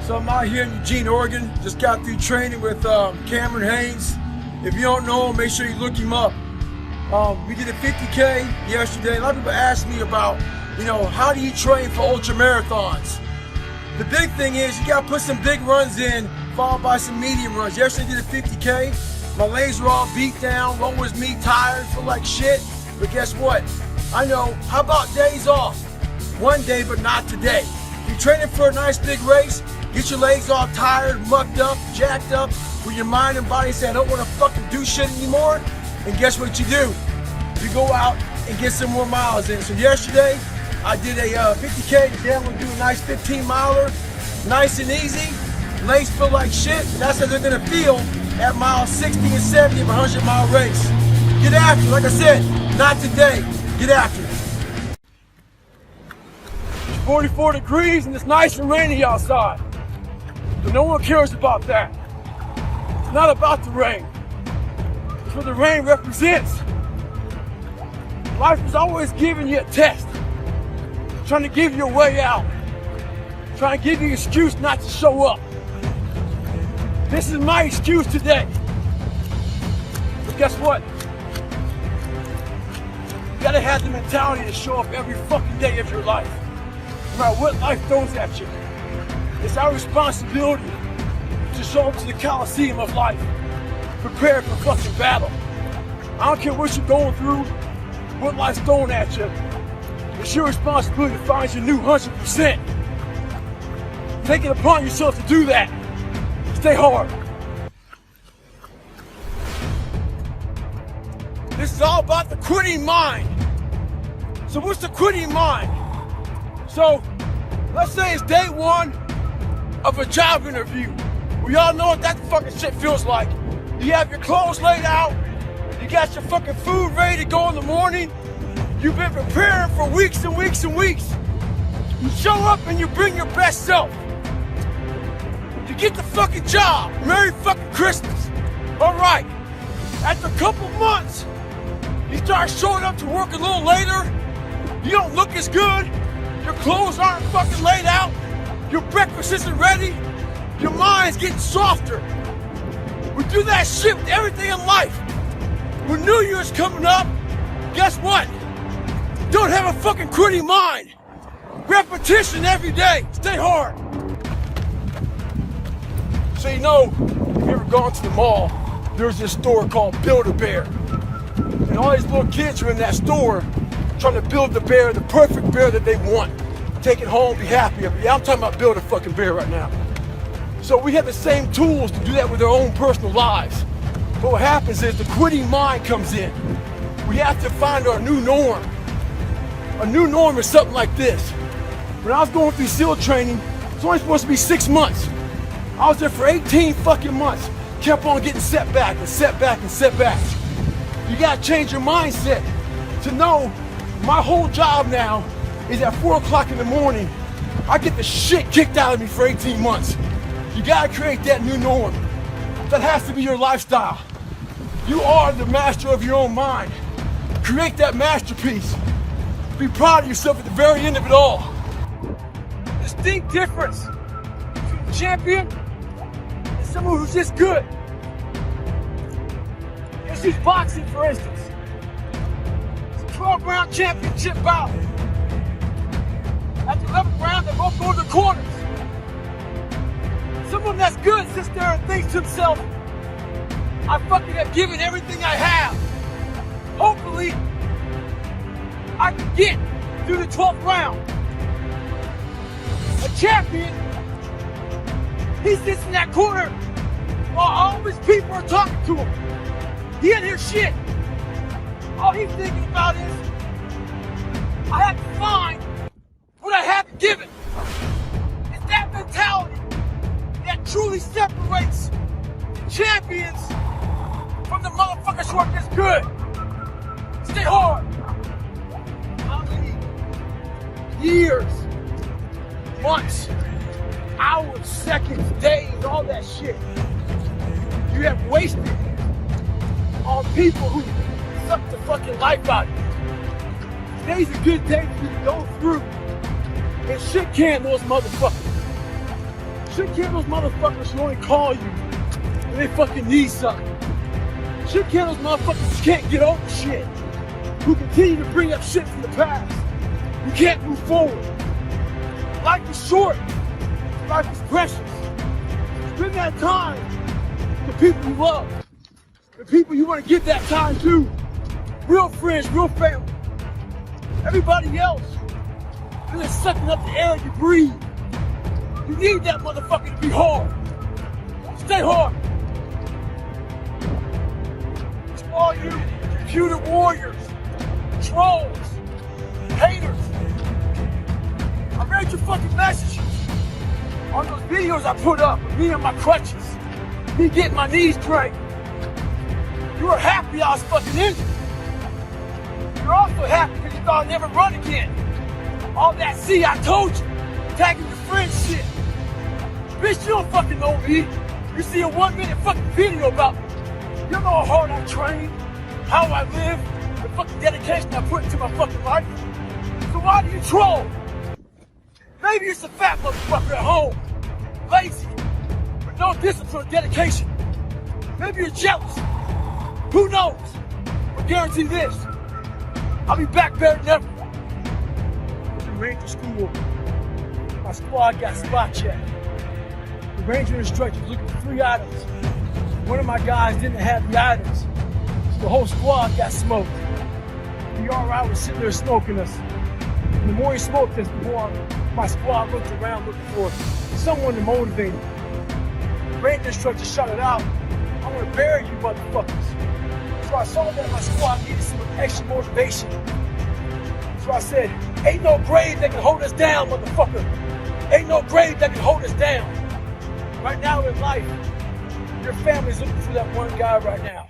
So I'm out here in Eugene, Oregon. Just got through training with Cameron Haynes. If you don't know him, make sure you look him up. We did a 50K yesterday. A lot of people ask me about, how do you train for ultra marathons? The big thing is you gotta put some big runs in, followed by some medium runs. Yesterday I did a 50K. My legs were all beat down, one was me tired, feel like shit. But guess what? I know, how about days off? One day, but not today. If you're training for a nice big race, get your legs all tired, mucked up, jacked up, with your mind and body saying, I don't wanna fucking do shit anymore. And guess what you do? You go out and get some more miles in. So yesterday, I did a 50K. Today I'm gonna do a nice 15 miler, nice and easy. Legs feel like shit. That's how they're gonna feel at mile 60 and 70 of a 100-mile race. Get after it. Like I said, not today. Get after it. It's 44 degrees and it's nice and rainy outside. But no one cares about that. It's not about the rain. It's what the rain represents. Life is always giving you a test. Trying to give you a way out. Trying to give you an excuse not to show up. This is my excuse today. But guess what? You gotta have the mentality to show up every fucking day of your life. No matter what life throws at you. It's our responsibility to show up to the Coliseum of life. Prepared for fucking battle. I don't care what you're going through, what life's throwing at you. It's your responsibility to find your new 100%. Take it upon yourself to do that. Stay hard. This is all about the quitting mind. So what's the quitting mind? So let's say it's day one of a job interview. We all know what that fucking shit feels like. You have your clothes laid out. You got your fucking food ready to go in the morning. You've been preparing for weeks and weeks and weeks. You show up and you bring your best self. You get the fucking job. Merry fucking Christmas. All right. After a couple months, you start showing up to work a little later. You don't look as good. Your clothes aren't fucking laid out. Your breakfast isn't ready. Your mind's getting softer. We do that shit with everything in life. When New Year's coming up, guess what? Don't have a fucking quitting mind. Repetition every day. Stay hard. So if you ever gone to the mall, there's this store called Build-A-Bear. And all these little kids are in that store trying to build the bear, the perfect bear that they want. Take it home, be happy of it. Yeah, I'm talking about build a fucking bear right now. So we have the same tools to do that with our own personal lives. But what happens is the quitting mind comes in. We have to find our new norm. A new norm is something like this. When I was going through SEAL training, it's only supposed to be 6 months. I was there for 18 fucking months. Kept on getting setback and setback and setback. You gotta change your mindset to know my whole job now is at 4 o'clock in the morning. I get the shit kicked out of me for 18 months. You gotta create that new norm. That has to be your lifestyle. You are the master of your own mind. Create that masterpiece. Be proud of yourself at the very end of it all. Distinct difference between a champion and someone who's just good. Let's use boxing, for instance. It's a 12-round championship bout. At the 11th round, they both go to the corners. Someone that's good sits there and thinks to himself, I fucking have given everything I have. Hopefully, I can get through the 12th round. A champion, he sits in that corner while all his people are talking to him. He didn't hear shit. All he's thinking about is, I have to find what I haven't given. It's that mentality that truly separates the champions from the motherfuckers who are just good. Stay hard. How many years, months, hours, seconds, days, all that shit you have wasted on people who suck the fucking life out of you? Today's a good day for you to go through and shit can those motherfuckers. Shit can't those motherfuckers who only call you when they fucking need something. Shit can't those motherfuckers who can't get over shit. Who continue to bring up shit from the past. Who can't move forward. Life is short. Life is precious. Spend that time with the people you love. The people you want to give that time to. Real friends, real family. Everybody else is just sucking up the air you breathe. You need that motherfucker to be hard. Stay hard. To all you computer warriors, trolls, haters. I read your fucking messages on those videos I put up of me on my crutches, me getting my knees drained. You were happy I was fucking injured. You're also happy because you thought I'd never run again. All that, see, I told you, tagging your friends shit. Bitch, you don't fucking know me. You see a 1 minute fucking video about me. You don't know how hard I train, how I live, the fucking dedication I put into my fucking life. So why do you troll? Maybe you're some fat motherfucker at home, lazy, with no discipline or dedication. Maybe you're jealous. Who knows? But guarantee this, I'll be back better than ever. In Ranger School, my squad got spot checked. The Ranger instructor was looking for 3 items. One of my guys didn't have the items, so the whole squad got smoked. The RI was sitting there smoking us. And the more he smoked us, the more my squad looked around looking for someone to motivate him. The Ranger instructor shouted out, "I'm gonna bury you motherfuckers." So I saw that my squad needed some extra motivation. So I said, "Ain't no grave that can hold us down, motherfucker. Ain't no grave that can hold us down." Right now in life, your family's looking for that one guy right now.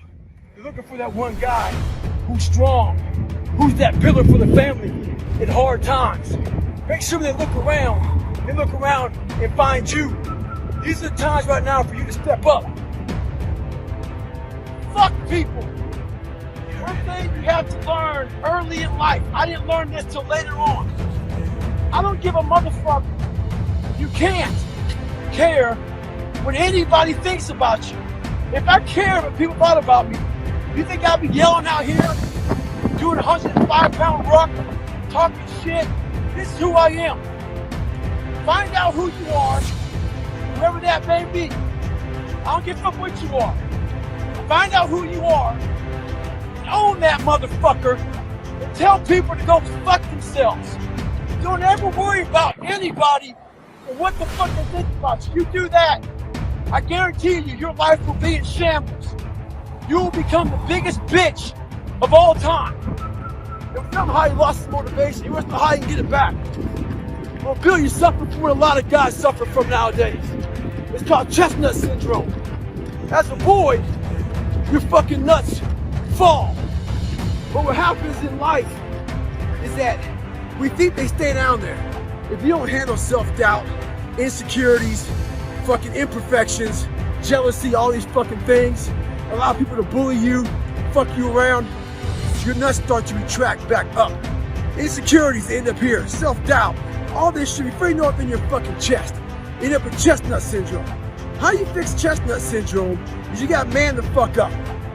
They're looking for that one guy who's strong, who's that pillar for the family in hard times. Make sure they look around and find you. These are the times right now for you to step up. Fuck people. One thing you have to learn early in life. I didn't learn this till later on. I don't give a motherfucker. You can't care what anybody thinks about you. If I cared what people thought about me, you think I'd be yelling out here, doing a 105-pound ruck, talking shit? This is who I am. Find out who you are, whoever that may be. I don't give a fuck what you are. Find out who you are, and own that motherfucker, and tell people to go fuck themselves. Don't ever worry about anybody and what the fuck they think about you. You do that, I guarantee you, your life will be in shambles. You will become the biggest bitch of all time. It was not how he lost his motivation. He wasn't how he can get it back. Well, Bill, you suffer from what a lot of guys suffer from nowadays. It's called chestnut syndrome. As a boy, your fucking nuts fall. But what happens in life is that we think they stay down there. If you don't handle self-doubt, insecurities, fucking imperfections, jealousy, all these fucking things, allow people to bully you, fuck you around, your nuts start to retract back up. Insecurities end up here, self-doubt, all this shit, before you know it in your fucking chest. End up with chestnut syndrome. How you fix chestnut syndrome is you gotta man the fuck up.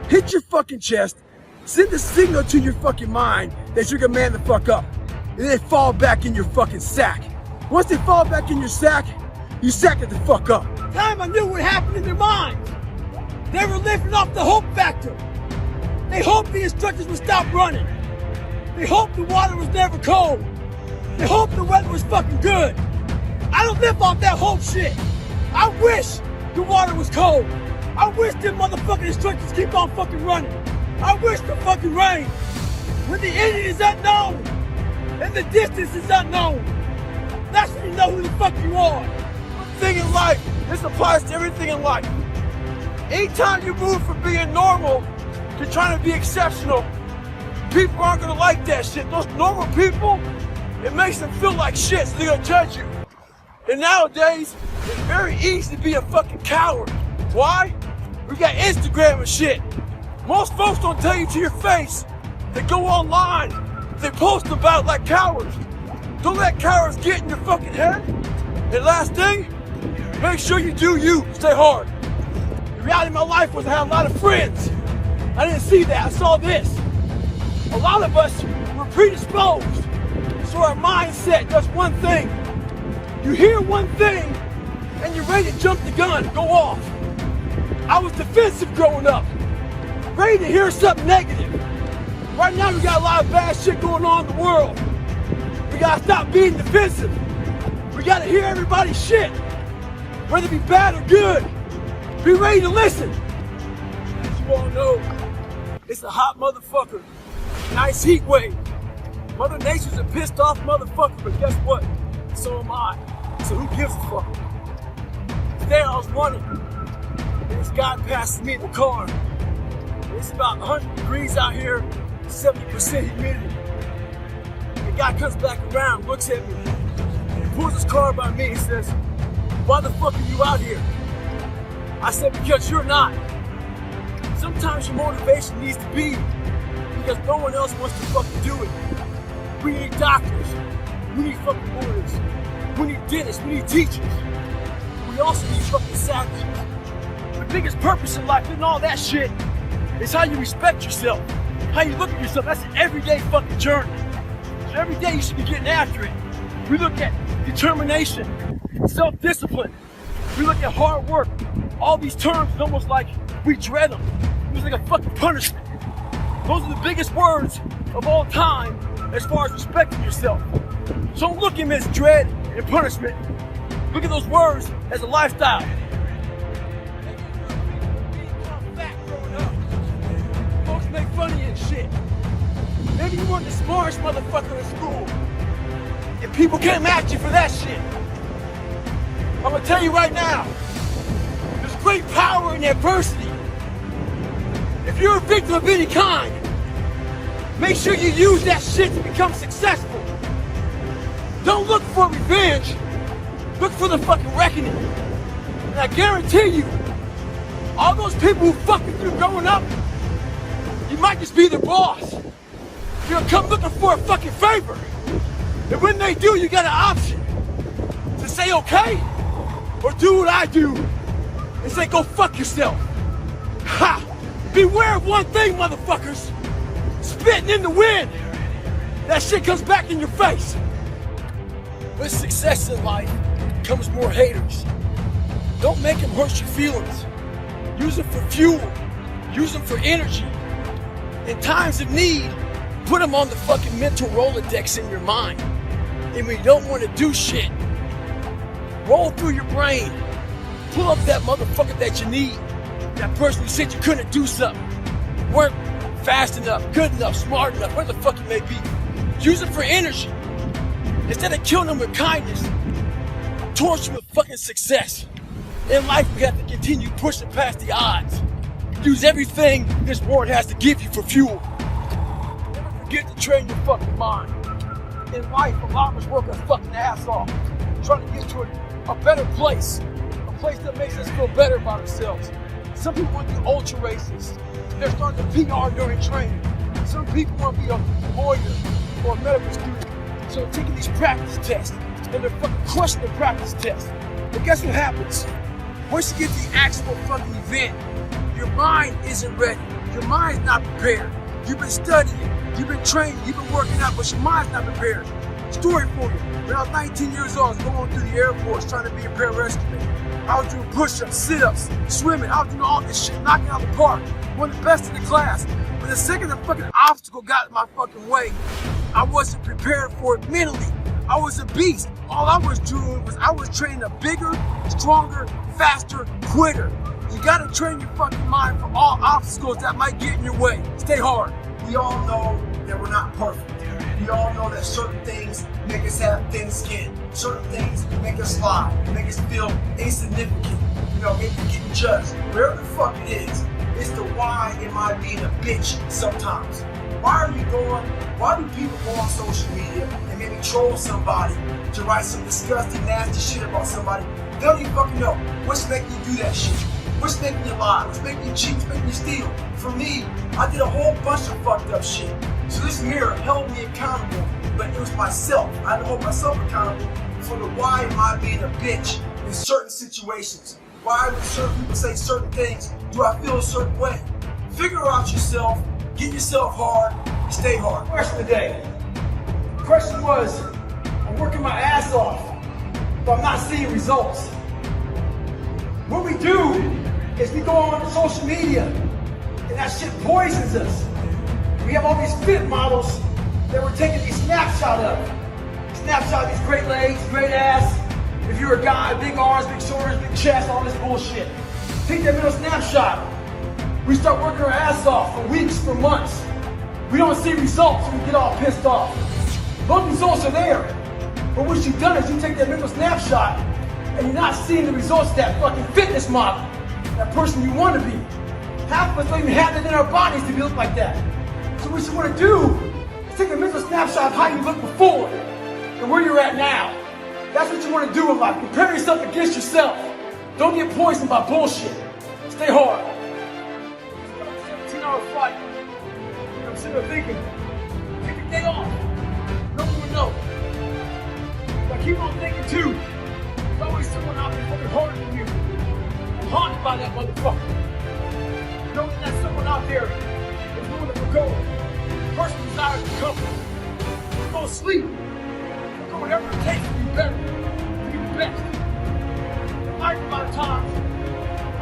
Hit your fucking chest, send a signal to your fucking mind that you're gonna man the fuck up. And then fall back in your fucking sack. Once they fall back in your sack, you sack it the fuck up. Time I knew what happened in their minds. They were living off the hope factor. They hoped the instructors would stop running. They hoped the water was never cold. They hoped the weather was fucking good. I don't live off that hope shit. I wish the water was cold. I wish them motherfucking instructors keep on fucking running. I wish the fucking rain. When the ending is unknown and the distance is unknown, that's when you know who the fuck you are. One thing in life, this applies to everything in life. Anytime you move from being normal to trying to be exceptional, people aren't gonna like that shit. Those normal people, it makes them feel like shit, so they're gonna judge you. And nowadays, it's very easy to be a fucking coward. Why? We got Instagram and shit. Most folks don't tell you to your face. They go online, they post about it like cowards. Don't let cowards get in your fucking head. And last thing, Make sure you do you. Stay hard. The reality of my life was I had a lot of friends. I didn't see that. I saw this. A lot of us were predisposed. So our mindset does one thing. You hear one thing and you're ready to jump the gun, go off. I was defensive growing up, ready to hear something negative. Right now we got a lot of bad shit going on in the world. We gotta stop being defensive. We gotta hear everybody's shit, whether it be bad or good. Be ready to listen. As you all know, it's a hot motherfucker. Nice heat wave. Mother Nature's a pissed off motherfucker, but guess what? So am I. So who gives a fuck? Today I was running, and this guy passes me in the car. It's about 100 degrees out here, 70% humidity. The guy comes back around, looks at me, and he pulls his car by me and says, "Why the fuck are you out here?" I said, "Because you're not." Sometimes your motivation needs to be because no one else wants to fucking do it. We need doctors. We need fucking lawyers. We need dentists. We need teachers. We also need fucking savages. The biggest purpose in life isn't all that shit. It's how you respect yourself. How you look at yourself. That's an everyday fucking journey. So every day you should be getting after it. We look at determination, self-discipline. We look at hard work. All these terms, it's almost like we dread them. It's like a fucking punishment. Those are the biggest words of all time as far as respecting yourself. So don't look at them as dread and punishment. Look at those words as a lifestyle. Folks make fun of you and shit. Maybe you weren't the smartest motherfucker in school. And people came at you for that shit. I'm gonna tell you right now, there's great power in adversity. If you're a victim of any kind, make sure you use that shit to become successful. Don't look for revenge, look for the fucking reckoning. And I guarantee you, all those people who fucked with you growing up, you might just be their boss. You're gonna come looking for a fucking favor. And when they do, you got an option to say okay, or do what I do and say go fuck yourself. Ha! Beware of one thing, motherfuckers. Spitting in the wind. That shit comes back in your face. With success in life comes more haters. Don't make them hurt your feelings. Use them for fuel. Use them for energy. In times of need, put them on the fucking mental Rolodex in your mind. And when you don't want to do shit, roll through your brain. Pull up that motherfucker that you need. That person who said you couldn't do something. Weren't fast enough, good enough, smart enough, whatever the fuck it may be. Use it for energy. Instead of killing them with kindness, torch them with fucking success. In life, we have to continue pushing past the odds. Use everything this world has to give you for fuel. Never forget to train your fucking mind. In life, a lot of us work our fucking ass off, trying to get to a better place. A place that makes us feel better about ourselves. Some people want to be ultra racists. They're starting to PR during training. Some people want to be a lawyer or a medical student. So they're taking these practice tests and they're fucking crushing the practice tests. But guess what happens? Once you get to the actual fucking event, your mind isn't ready. Your mind's not prepared. You've been studying, you've been training, you've been working out, but your mind's not prepared. Story for you. When I was 19 years old, I was going through the Air Force trying to be a pararescue man. I was doing push-ups, sit-ups, swimming. I was doing all this shit, knocking out the park. One of the best in the class. But the second the fucking obstacle got in my fucking way, I wasn't prepared for it mentally. I was a beast. All I was doing was I was training a bigger, stronger, faster quitter. You gotta train your fucking mind for all obstacles that might get in your way. Stay hard. We all know that we're not perfect. We all know that certain things make us have thin skin. Certain things make us lie, make us feel insignificant. You know, make us get judged. Wherever the fuck it is, it's the why am I being a bitch sometimes. Why do people go on social media and maybe troll somebody to write some disgusting, nasty shit about somebody? They don't even fucking know what's making you do that shit. What's making you lie? What's making you cheat? What's making you steal? For me, I did a whole bunch of fucked up shit. So this mirror held me accountable, but it was myself. I had to hold myself accountable for the why am I being a bitch in certain situations? Why when certain people say certain things, do I feel a certain way? Figure out yourself, get yourself hard, and stay hard. Question of the day. The question was, I'm working my ass off, but I'm not seeing results. What we do is we go on social media, and that shit poisons us. We have all these fit models that we're taking these snapshots of. Snapshot of these great legs, great ass. If you're a guy, big arms, big shoulders, big chest, all this bullshit. Take that middle snapshot. We start working our ass off for weeks, for months. We don't see results, and we get all pissed off. Those results are there. But what you've done is you take that middle snapshot, and you're not seeing the results of that fucking fitness model, that person you want to be. Half of us don't even have it in our bodies to look like that. So what you want to do is take a mental snapshot of how you looked before and where you're at now. That's what you want to do in life. Compare yourself against yourself. Don't get poisoned by bullshit. Stay hard. It's a 17-hour flight. I'm sitting there thinking, take a day off. No one will know. But I keep on thinking too. There's always someone out there fucking harder than you. I'm haunted by that motherfucker. Knowing that someone out there is willing to forgo the person desires to come. Go to sleep. Forgo whatever it takes to be better, to be the best. Life, a lot of times,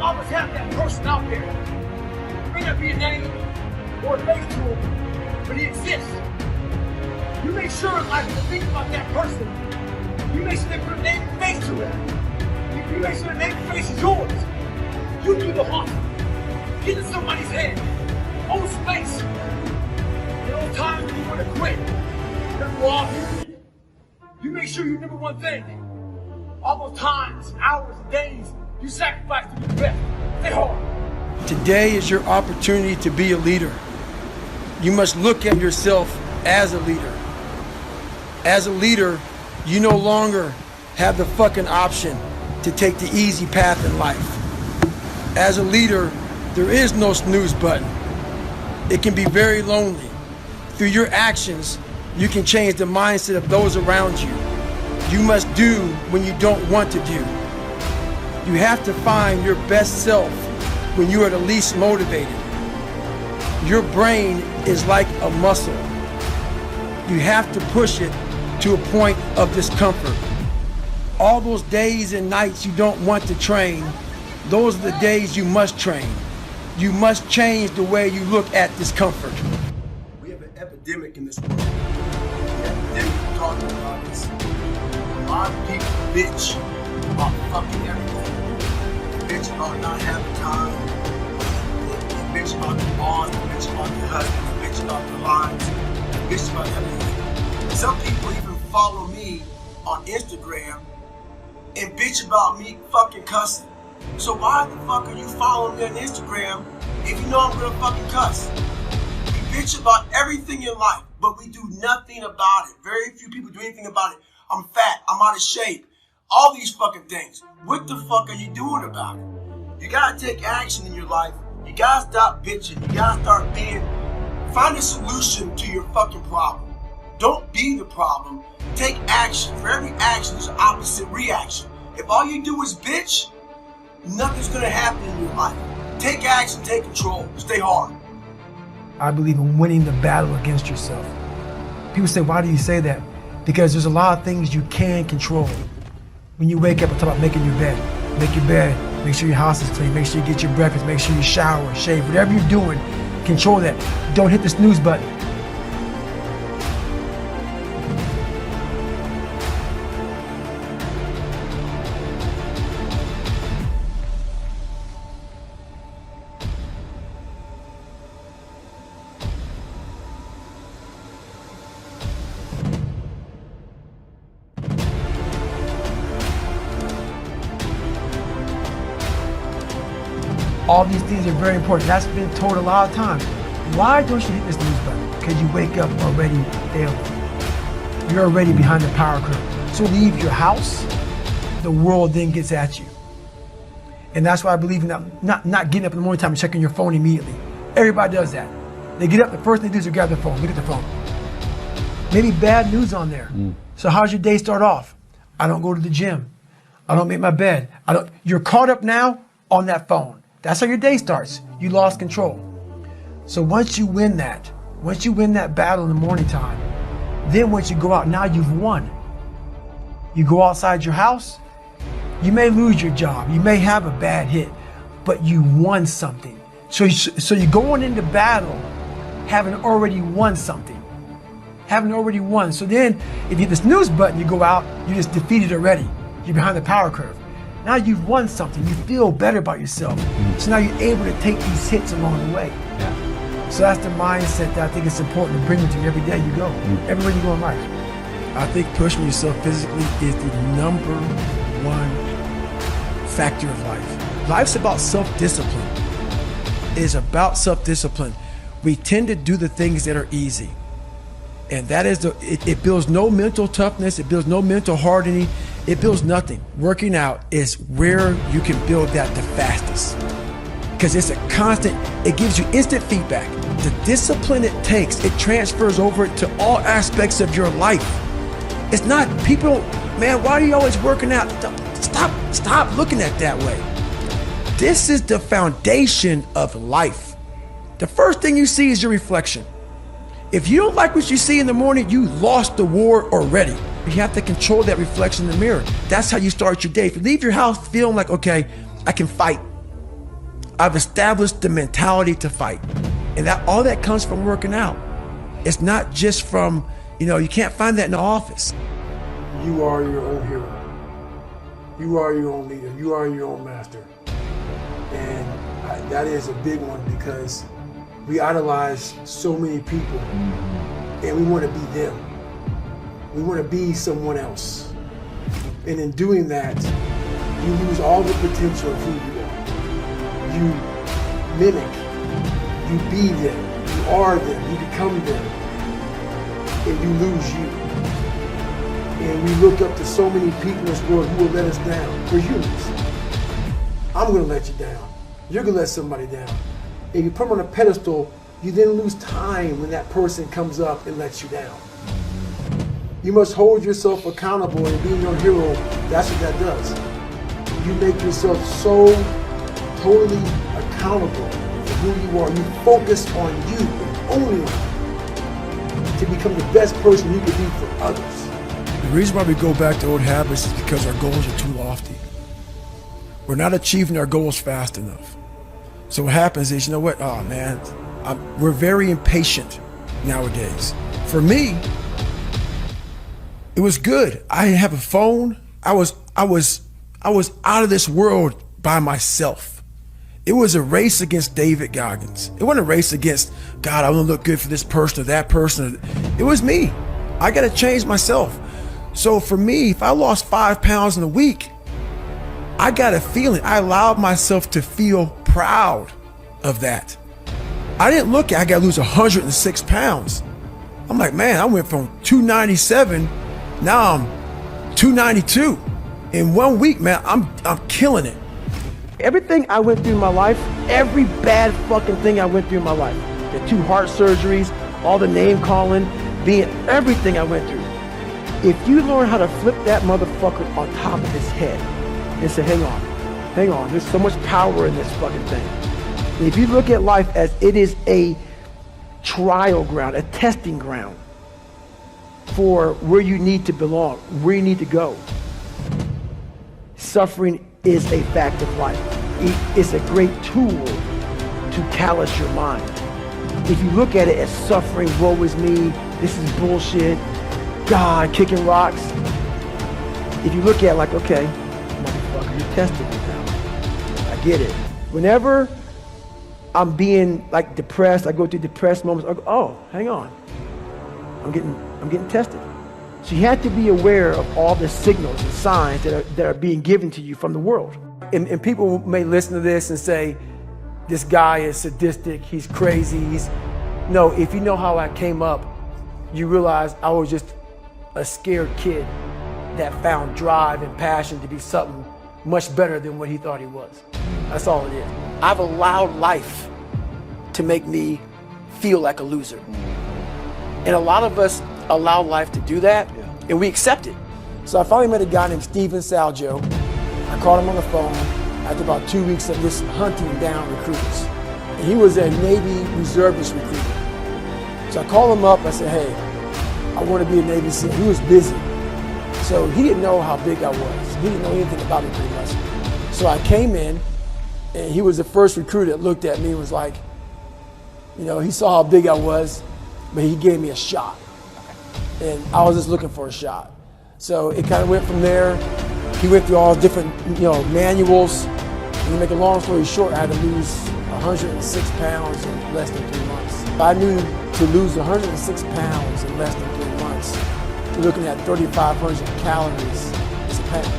always have that person out there. It may not be a name or a face to him, but he exists. You make sure in life to think about that person. You make sure they put a name and face to it. You make sure the name and face is yours. You do the hustle. Get in somebody's head. Own space. In those times when you want to quit, never go off here. You make sure you remember one thing. All those times, hours, and days, you sacrifice to be the best. Stay hard. Today is your opportunity to be a leader. You must look at yourself as a leader. As a leader, you no longer have the fucking option to take the easy path in life. As a leader, there is no snooze button. It can be very lonely. Through your actions, you can change the mindset of those around you. You must do when you don't want to do. You have to find your best self when you are the least motivated. Your brain is like a muscle. You have to push it to a point of discomfort. All those days and nights you don't want to train, those are the days you must train. You must change the way you look at discomfort. We have an epidemic in this world. The epidemic we're talking about is a lot of people bitch about fucking everything. They bitch about not having time. They bitch about their bond. They bitch about their husband. They bitch about their lives. They bitch about everything. Some people even follow me on Instagram and bitch about me fucking cussing. So why the fuck are you following me on Instagram if you know I'm gonna fucking cuss? We bitch about everything in life, but we do nothing about it. Very few people do anything about it. I'm fat, I'm out of shape, all these fucking things. What the fuck are you doing about it? You gotta take action in your life. You gotta stop bitching. You gotta start find a solution to your fucking problem. Don't be the problem. Take action. For every action, there's an opposite reaction. If all you do is bitch, nothing's gonna happen in your life. Take action, take control, stay hard. I believe in winning the battle against yourself. People say, why do you say that? Because there's a lot of things you can control. When you wake up, I talk about making your bed. Make your bed, make sure your house is clean, make sure you get your breakfast, make sure you shower, shave, whatever you're doing, control that. Don't hit the snooze button. All these things are very important. That's been told a lot of times. Why don't you hit this snooze button? Because you wake up already failing. You're already behind the power curve. So leave your house, the world then gets at you. And that's why I believe in not getting up in the morning time and checking your phone immediately. Everybody does that. They get up, the first thing they do is grab their phone, look at the phone. Maybe bad news on there. So how's your day start off? I don't go to the gym. I don't make my bed. You're caught up now on that phone. That's how your day starts. You lost control. So once you win that battle in the morning time, then once you go out, now you've won. You go outside your house, you may lose your job, you may have a bad hit, but you won something. So you're going into battle having already won something. Having already won. So then, if you hit the snooze button, you go out, you just defeated already. You're behind the power curve. Now you've won something. You feel better about yourself. So now you're able to take these hits along the way. Yeah. So that's the mindset that I think it's important to bring with you every day you go, everywhere you go in life. I think pushing yourself physically is the number one factor of life. Life's about self-discipline. It is about self-discipline. We tend to do the things that are easy. And that is it builds no mental toughness, it builds no mental hardening, it builds nothing. Working out is where you can build that the fastest. Because it's a constant, it gives you instant feedback. The discipline it takes, it transfers over to all aspects of your life. It's not, people, man, why are you always working out? Stop looking at it that way. This is the foundation of life. The first thing you see is your reflection. If you don't like what you see in the morning, you lost the war already. You have to control that reflection in the mirror. That's how you start your day. If you leave your house feeling like, okay, I can fight. I've established the mentality to fight. And that all that comes from working out. It's not just from, you can't find that in the office. You are your own hero. You are your own leader. You are your own master. And that is a big one because we idolize so many people and we want to be them. We want to be someone else. And in doing that, you lose all the potential of who you are. You mimic, you be them, you are them, you become them, and you lose you. And we look up to so many people in this world who will let us down. We're humans. I'm going to let you down. You're going to let somebody down. And you put them on a pedestal, you then lose time when that person comes up and lets you down. You must hold yourself accountable, and being your hero, that's what that does. You make yourself so totally accountable for who you are. You focus on you and only on you to become the best person you can be for others. The reason why we go back to old habits is because our goals are too lofty. We're not achieving our goals fast enough. So what happens is, oh man, we're very impatient nowadays. For me, it was good. I didn't have a phone. I was out of this world by myself. It was a race against David Goggins. It wasn't a race against, God, I want to look good for this person or that person. It was me. I got to change myself. So for me, if I lost 5 pounds in a week, I got a feeling. I allowed myself to feel proud of that. I didn't look at, I got to lose 106 pounds. I'm like, man, I went from 297, now I'm 292. In 1 week, man, I'm killing it. Everything I went through in my life, every bad fucking thing I went through in my life, the 2 heart surgeries, all the name calling, everything I went through. If you learn how to flip that motherfucker on top of his head and say, hang on, there's so much power in this fucking thing. And if you look at life as it is a trial ground, a testing ground for where you need to belong, where you need to go, suffering is a fact of life. It's a great tool to callous your mind. If you look at it as suffering, woe is me, this is bullshit, God, kicking rocks. If you look at it like, okay, motherfucker, you're testing me now. I get it. Whenever I'm being like depressed, I go through depressed moments, I go, oh, hang on. I'm getting tested. So you have to be aware of all the signals and signs that are being given to you from the world. And people may listen to this and say, this guy is sadistic, he's crazy, No, if you know how I came up, you realize I was just a scared kid that found drive and passion to be something much better than what he thought he was. That's all it is. I've allowed life to make me feel like a loser. And a lot of us allow life to do that, and we accept it. So I finally met a guy named Steven Salgio, I called him on the phone after about 2 weeks of just hunting down recruiters. And he was a Navy reservist recruiter. So I called him up, I said, hey, I want to be a Navy SEAL. He was busy. So he didn't know how big I was. He didn't know anything about me pretty much. So I came in, and he was the first recruiter that looked at me and was like, you know, he saw how big I was, but he gave me a shot. And I was just looking for a shot. So it kind of went from there. He went through all different, manuals. And to make a long story short, I had to lose 106 pounds in less than 3 months. I knew to lose 106 pounds in less than 3 months, you're looking at 3,500 calories as a pound.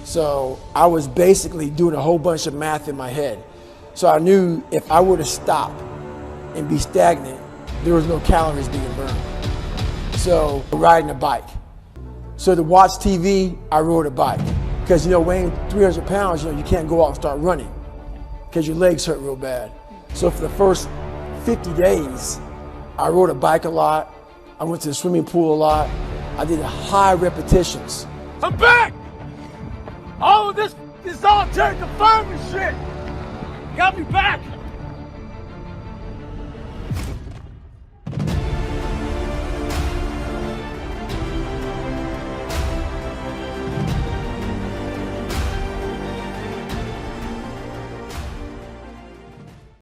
So I was basically doing a whole bunch of math in my head. So I knew if I were to stop and be stagnant, there was no calories being burned. So riding a bike. So to watch TV, I rode a bike. Because weighing 300 pounds, you can't go out and start running because your legs hurt real bad. So for the first 50 days, I rode a bike a lot. I went to the swimming pool a lot. I did high repetitions. I'm back! All of this is solitary confinement shit! Got me back!